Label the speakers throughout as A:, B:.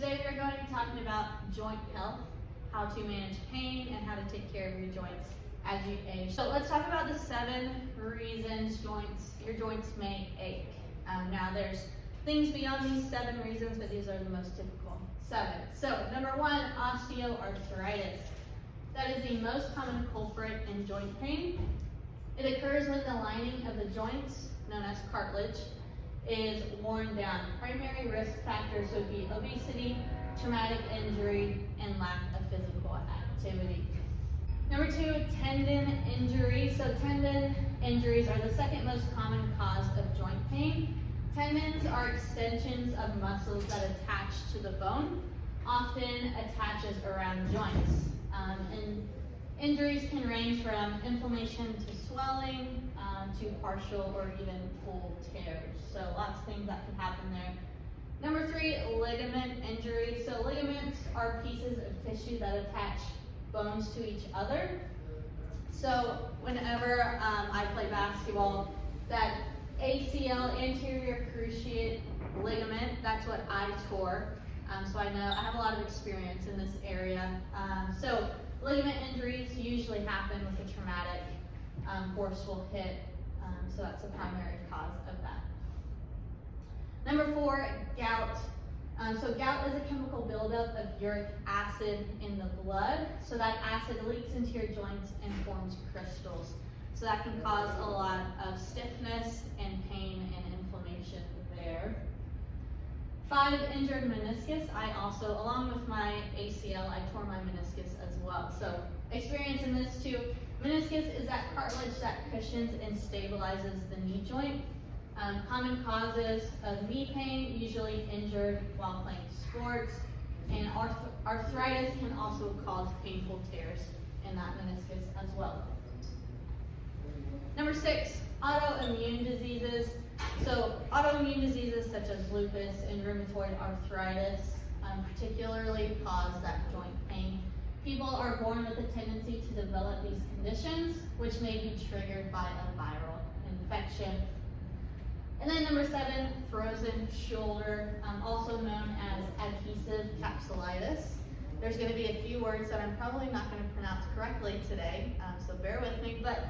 A: Today we're going to be talking about joint health, how to manage pain, and how to take care of your joints as you age. So let's talk about the 7 reasons your joints may ache. Now there's things beyond these 7 reasons, but these are the most typical 7. So number 1, osteoarthritis. That is the most common culprit in joint pain. It occurs when the lining of the joints, known as cartilage, is worn down. Primary risk factors would be obesity, traumatic injury, and lack of physical activity. Number 2, tendon injury. So tendon injuries are the second most common cause of joint pain. Tendons are extensions of muscles that attach to the bone, often attaches around joints. And injuries can range from inflammation to swelling, to partial or even full tears. So lots of things that can happen there. Number 3, ligament injury. So ligaments are pieces of tissue that attach bones to each other. So whenever I play basketball, that ACL, anterior cruciate ligament, that's what I tore. So I know I have a lot of experience in this area. So ligament injuries usually happen with a traumatic, forceful hit. So that's the primary cause of that. Number 4, gout. So gout is a chemical buildup of uric acid in the blood. So that acid leaks into your joints and forms crystals. So that can cause a lot of stiffness and pain and inflammation there. 5, injured meniscus. I also, along with my ACL, I tore my meniscus as well. So experience in this too. Meniscus is that cartilage that cushions and stabilizes the knee joint. Common causes of knee pain, usually injured while playing sports, and arthritis can also cause painful tears in that meniscus as well. Number 6, autoimmune diseases. So autoimmune diseases such as lupus and rheumatoid arthritis particularly cause that joint pain. People are born with a tendency to develop these conditions, which may be triggered by a viral infection. And then number 7, frozen shoulder, also known as adhesive capsulitis. There's going to be a few words that I'm probably not going to pronounce correctly today, so bear with me. But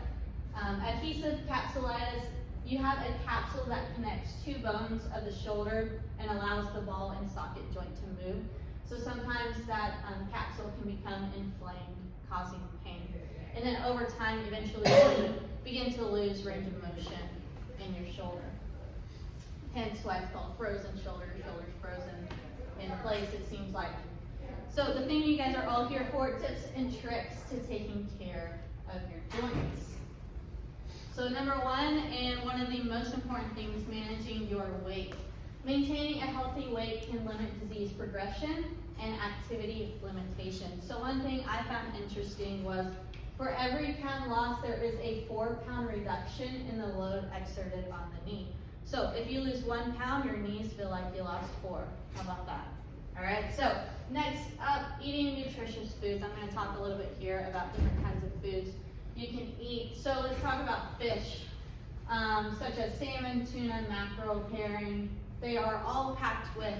A: adhesive capsulitis, you have a capsule that connects 2 bones of the shoulder and allows the ball and socket joint to move. So sometimes that capsule can become inflamed, causing pain. And then over time, eventually you begin to lose range of motion in your shoulder. Hence why it's called frozen shoulder. Shoulder's frozen in place, it seems like. So the thing you guys are all here for, tips and tricks to taking care of your joints. So number 1, and one of the most important things, managing your weight. Maintaining a healthy weight can limit disease progression and activity limitation. So one thing I found interesting was for every pound lost, there is a 4-pound reduction in the load exerted on the knee. So if you lose 1 pound, your knees feel like you lost 4. How about that? All right, so next up, eating nutritious foods. I'm going to talk a little bit here about different kinds of foods you can eat. So let's talk about fish, such as salmon, tuna, mackerel, herring. They are all packed with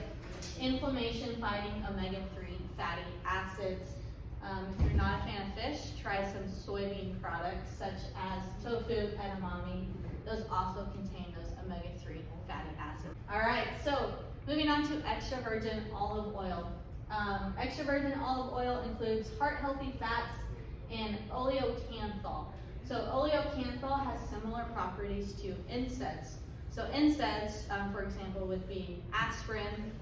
A: inflammation-fighting omega-3 fatty acids. If you're not a fan of fish, try some soybean products such as tofu, edamame. Those also contain those omega-3 fatty acids. All right, so moving on to extra virgin olive oil. Extra virgin olive oil includes heart-healthy fats and oleocanthal. So oleocanthal has similar properties to NSAIDs. So NSAIDs, for example, would be aspirin,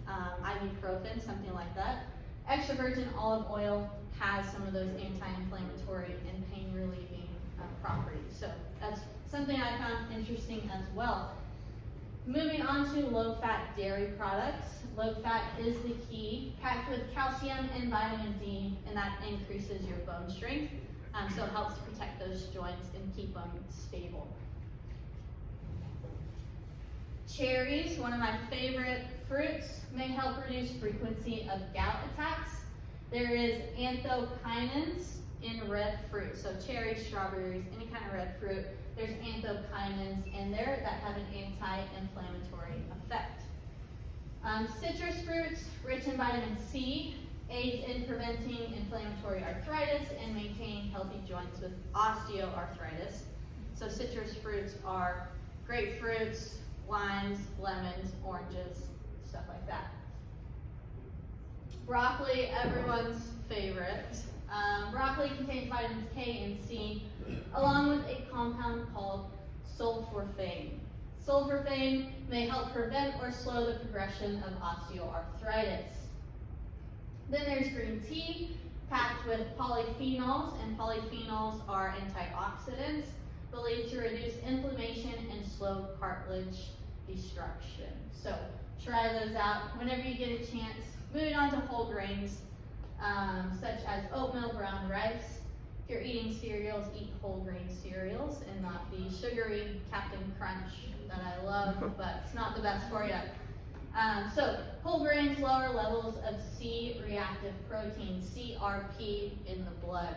A: ibuprofen, something like that. Extra virgin olive oil has some of those anti-inflammatory and pain-relieving properties. So that's something I found interesting as well. Moving on to low-fat dairy products. Low-fat is the key, packed with calcium and vitamin D, and that increases your bone strength. So it helps protect those joints and keep them stable. Cherries, one of my favorite fruits, may help reduce frequency of gout attacks. There is anthocyanins in red fruit. So cherries, strawberries, any kind of red fruit, there's anthocyanins in there that have an anti-inflammatory effect. Citrus fruits, rich in vitamin C, aids in preventing inflammatory arthritis and maintaining healthy joints with osteoarthritis. So citrus fruits are grapefruits, limes, lemons, oranges, stuff like that. Broccoli, everyone's favorite. Broccoli contains vitamins K and C, along with a compound called sulforaphane. Sulforaphane may help prevent or slow the progression of osteoarthritis. Then there's green tea, packed with polyphenols, and polyphenols are antioxidants, believed to reduce inflammation and slow cartilage destruction. So try those out whenever you get a chance. Moving on to whole grains, such as oatmeal, brown rice. If you're eating cereals, eat whole grain cereals and not the sugary Captain Crunch that I love, but it's not the best for you. So whole grains lower levels of C-reactive protein, CRP, in the blood.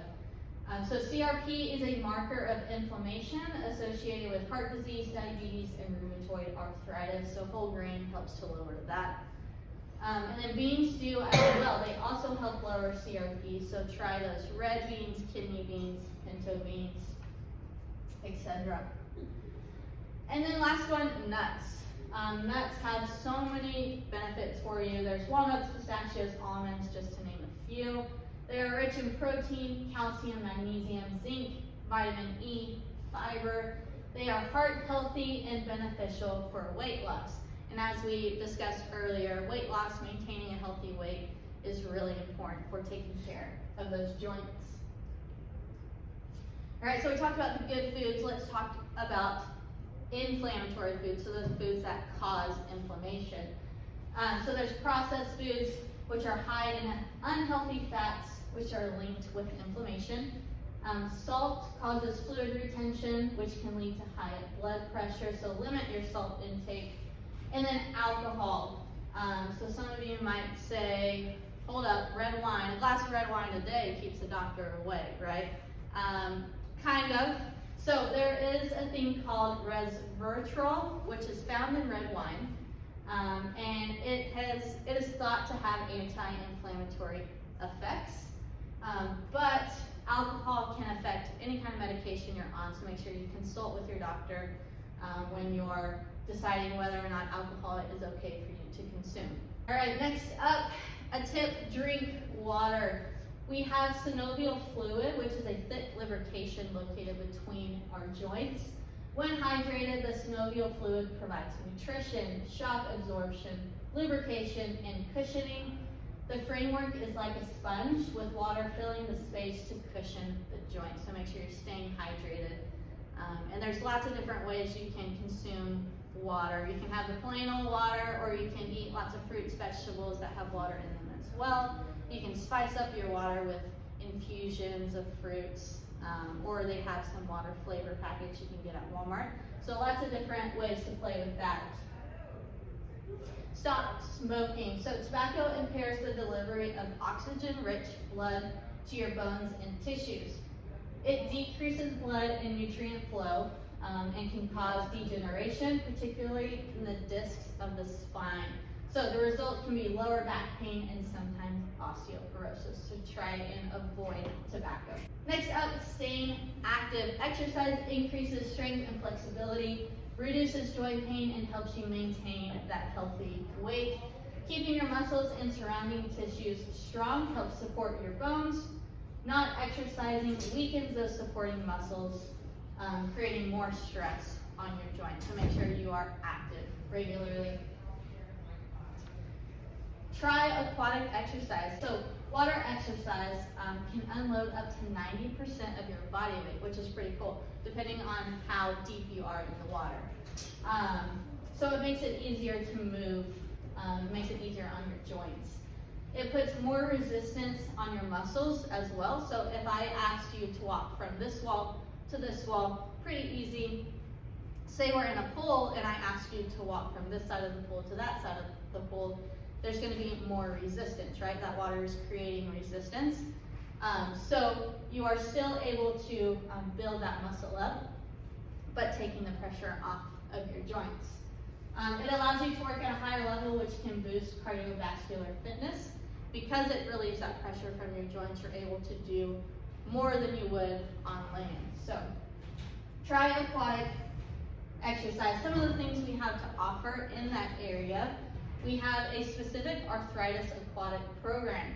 A: So CRP is a marker of inflammation associated with heart disease, diabetes, and rheumatoid arthritis. So whole grain helps to lower that. And then beans do as well. They also help lower CRP. So try those: red beans, kidney beans, pinto beans, etc. And then last one, nuts. Nuts have so many benefits for you. There's walnuts, pistachios, almonds, just to name a few. They are rich in protein, calcium, magnesium, zinc, vitamin E, fiber. They are heart healthy and beneficial for weight loss. And as we discussed earlier, weight loss, maintaining a healthy weight, is really important for taking care of those joints. All right, so we talked about the good foods. Let's talk about inflammatory foods, so those foods that cause inflammation. So there's processed foods, which are high in unhealthy fats, which are linked with inflammation. Salt causes fluid retention, which can lead to high blood pressure, so limit your salt intake. And then alcohol. So some of you might say, hold up, red wine, a glass of red wine a day keeps the doctor away, right? Kind of. So there is a thing called resveratrol, which is found in red wine, and it is thought to have anti-inflammatory effects, but alcohol can affect any kind of medication you're on, so make sure you consult with your doctor when you're deciding whether or not alcohol is okay for you to consume. All right, next up, a tip: drink water. We have synovial fluid, which is a thick lubrication located between our joints. When hydrated, the synovial fluid provides nutrition, shock absorption, lubrication, and cushioning. The framework is like a sponge with water filling the space to cushion the joint, so make sure you're staying hydrated. And there's lots of different ways you can consume water. You can have the plain old water, or you can eat lots of fruits, vegetables that have water in them as well. You can spice up your water with infusions of fruits, or they have some water flavor package you can get at Walmart. So lots of different ways to play with that. Stop smoking. So tobacco impairs the delivery of oxygen-rich blood to your bones and tissues. It decreases blood and nutrient flow and can cause degeneration, particularly in the discs of the spine. So the result can be lower back pain and sometimes osteoporosis. So try and avoid tobacco. Next up, staying active. Exercise increases strength and flexibility, reduces joint pain, and helps you maintain that healthy weight. Keeping your muscles and surrounding tissues strong helps support your bones. Not exercising weakens those supporting muscles, creating more stress on your joints. So make sure you are active regularly. Try aquatic exercise. So water exercise can unload up to 90% of your body weight, which is pretty cool, depending on how deep you are in the water. So it makes it easier to move, makes it easier on your joints. It puts more resistance on your muscles as well. So if I asked you to walk from this wall to this wall, pretty easy. Say we're in a pool and I ask you to walk from this side of the pool to that side of the pool, there's going to be more resistance, right? That water is creating resistance. So you are still able to build that muscle up, but taking the pressure off of your joints. It allows you to work at a higher level, which can boost cardiovascular fitness. Because it relieves that pressure from your joints, you're able to do more than you would on land. So, try aquatic exercise. Some of the things we have to offer in that area, we have a specific arthritis aquatic program.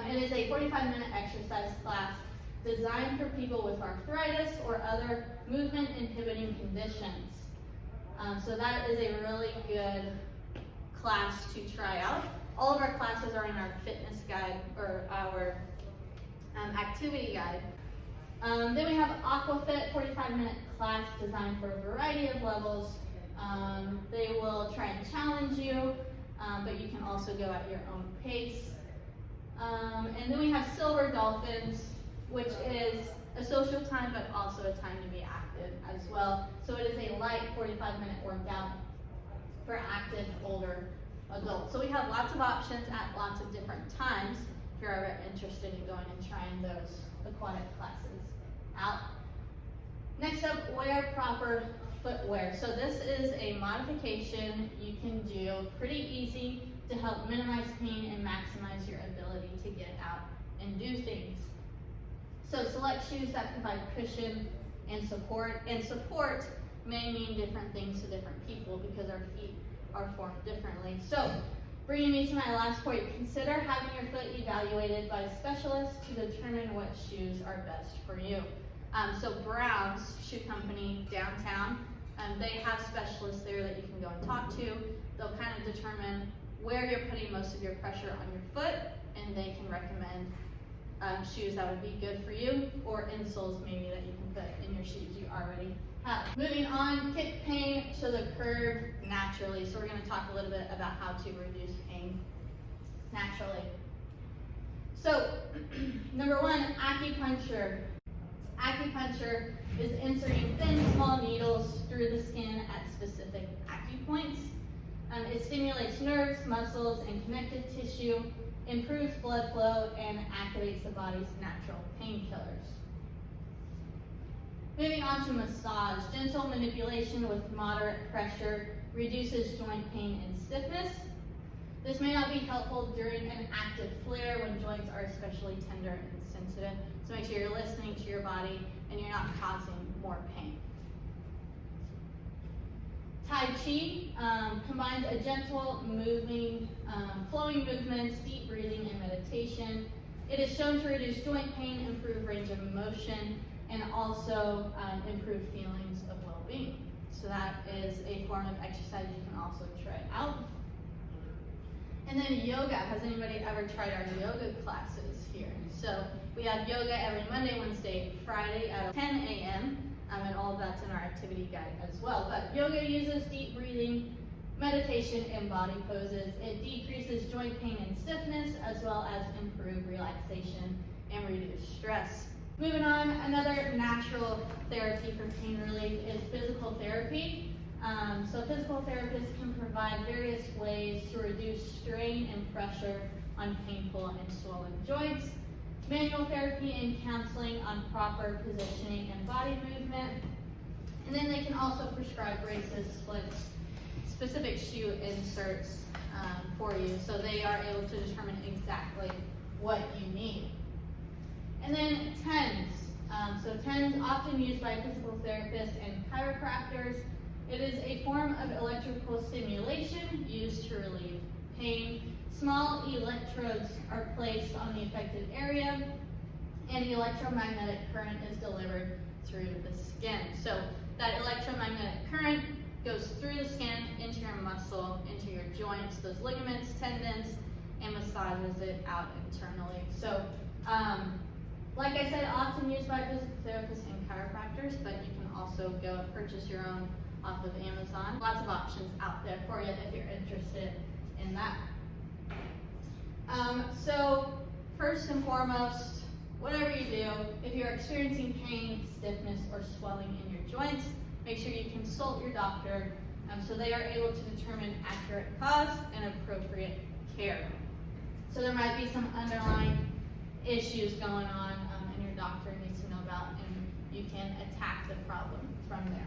A: It is a 45-minute exercise class designed for people with arthritis or other movement inhibiting conditions. So that is a really good class to try out. All of our classes are in our fitness guide or our activity guide. Then we have Aquafit, 45-minute class designed for a variety of levels. They will try and challenge you, but you can also go at your own pace. And then we have Silver Dolphins, which is a social time, but also a time to be active as well. So it is a light 45-minute workout for active older adults. So we have lots of options at lots of different times if you're ever interested in going and trying those aquatic classes out. Next up, wear proper footwear. So this is a modification you can do pretty easy to help minimize pain and maximize your ability to get out and do things. So select shoes that provide cushion and support. And support may mean different things to different people because our feet are formed differently. So bringing me to my last point, consider having your foot evaluated by a specialist to determine what shoes are best for you. So Brown's Shoe Company downtown, they have specialists there that you can go and talk to. They'll kind of determine where you're putting most of your pressure on your foot, and they can recommend shoes that would be good for you, or insoles maybe that you can put in your shoes you already have. Moving on, kick pain to the curb naturally. So we're going to talk a little bit about how to reduce pain naturally. So number one, acupuncture. Acupuncture is inserting thin, small needles through the skin at specific acupoints. It stimulates nerves, muscles, and connective tissue, improves blood flow, and activates the body's natural painkillers. Moving on to massage. Gentle manipulation with moderate pressure reduces joint pain and stiffness. This may not be helpful during an active flare when joints are especially tender and sensitive. So make sure you're listening to your body and you're not causing more pain. Tai Chi combines a gentle, moving, flowing movements, deep breathing, and meditation. It is shown to reduce joint pain, improve range of motion, and also improve feelings of well-being. So that is a form of exercise you can also try out. And then yoga. Has anybody ever tried our yoga classes here? So we have yoga every Monday, Wednesday, Friday at 10 a.m. And all of that's in our activity guide as well. But yoga uses deep breathing, meditation, and body poses. It decreases joint pain and stiffness, as well as improve relaxation and reduce stress. Moving on, another natural therapy for pain relief is physical therapy. So physical therapists can provide various ways to reduce strain and pressure on painful and swollen joints. Manual therapy and counseling on proper positioning and body movement. And then they can also prescribe braces, splits, specific shoe inserts for you. So they are able to determine exactly what you need. And then TENS. So TENS, often used by physical therapists and chiropractors. It is a form of electrical stimulation used to relieve pain. Small electrodes are placed on the affected area, and electromagnetic current is delivered through the skin. So that electromagnetic current goes through the skin, into your muscle, into your joints, those ligaments, tendons, and massages it out internally. So, like I said, often used by physical therapists and chiropractors, but you can also go and purchase your own off of Amazon. Lots of options out there for you if you're interested in that. So first and foremost, whatever you do, if you're experiencing pain, stiffness, or swelling in your joints, make sure you consult your doctor so they are able to determine accurate cause and appropriate care. So there might be some underlying issues going on and your doctor needs to know about, and you can attack the problem from there.